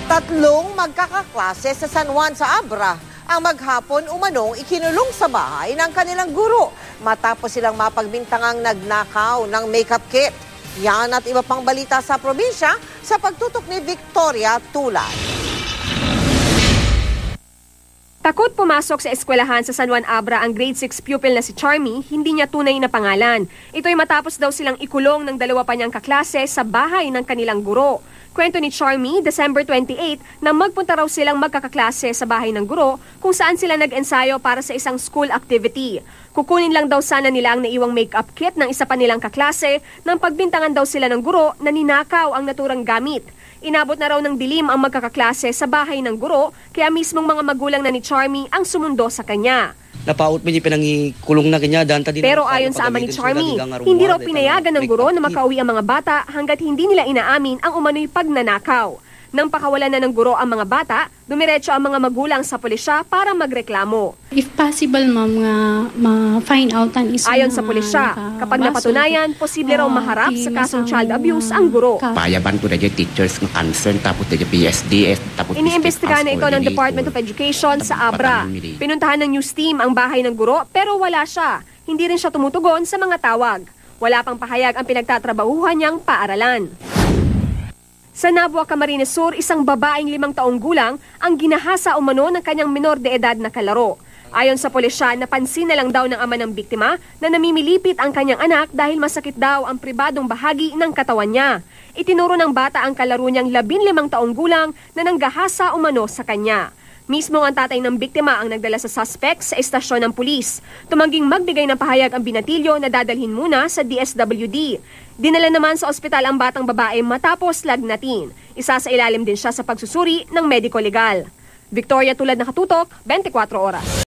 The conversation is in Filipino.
Tatlong magkakaklase sa San Juan sa Abra ang maghapon umanong ikinulong sa bahay ng kanilang guro matapos silang mapagbintangang nagnakaw ng makeup kit. Yan at iba pang balita sa probinsya sa pagtutok ni Victoria Tulad. Takot pumasok sa eskwelahan sa San Juan Abra ang grade 6 pupil na si Charmy, hindi niya tunay na pangalan. Ito'y matapos daw silang ikulong ng dalawa pa niyang kaklase sa bahay ng kanilang guro. Kwento ni Charmy, December 28, nang magpunta raw silang magkakaklase sa bahay ng guro kung saan sila nag-ensayo para sa isang school activity. Kukunin lang daw sana nila ang naiwang makeup kit ng isa pa nilang kaklase nang pagbintangan daw sila ng guro na ninakaw ang naturang gamit. Inabot na raw ng dilim ang magkakaklase sa bahay ng guro kaya mismong mga magulang na ni Charmy ang sumundo sa kanya. Napaut mo niya pinangikulong na kanya. Pero ayon sa ama ni Charmy, hindi raw pinayagan ng guro na makauwi ang mga bata hanggat hindi nila inaamin ang umano'y pagnanakaw. Nang pakawalan na ng guro ang mga bata, dumiretso ang mga magulang sa pulisya para magreklamo. If possible, ma'am, nga ma-find out ang isang ayon sa pulisya, kapag napatunayan, posible raw maharap sa kasong child abuse ang guro. Payaban ko na yung teachers ng concern, tapos na yung PSDS, tapos iniimbestigahan na ito ng Department of Education sa Abra. Pinuntahan ng news team ang bahay ng guro pero wala siya. Hindi rin siya tumutugon sa mga tawag. Wala pang pahayag ang pinagtatrabahuhan niyang paaralan. Sa Nabua, Camarines Sur, isang babaeng 5 taong gulang ang ginahasa umano ng kanyang minor de edad na kalaro. Ayon sa pulisya, napansin na lang daw ng ama ng biktima na namimilipit ang kanyang anak dahil masakit daw ang pribadong bahagi ng katawan niya. Itinuro ng bata ang kalaro niyang 15 taong gulang na nanggahasa umano sa kanya. Mismo ang tatay ng biktima ang nagdala sa suspect sa estasyon ng pulis. Tumangging magbigay ng pahayag ang binatilyo na dadalhin muna sa DSWD. Dinala naman sa ospital ang batang babae matapos lagnatin. Isa sa ilalim din siya sa pagsusuri ng mediko legal. Victoria Tulad, nakatutok, 24 oras.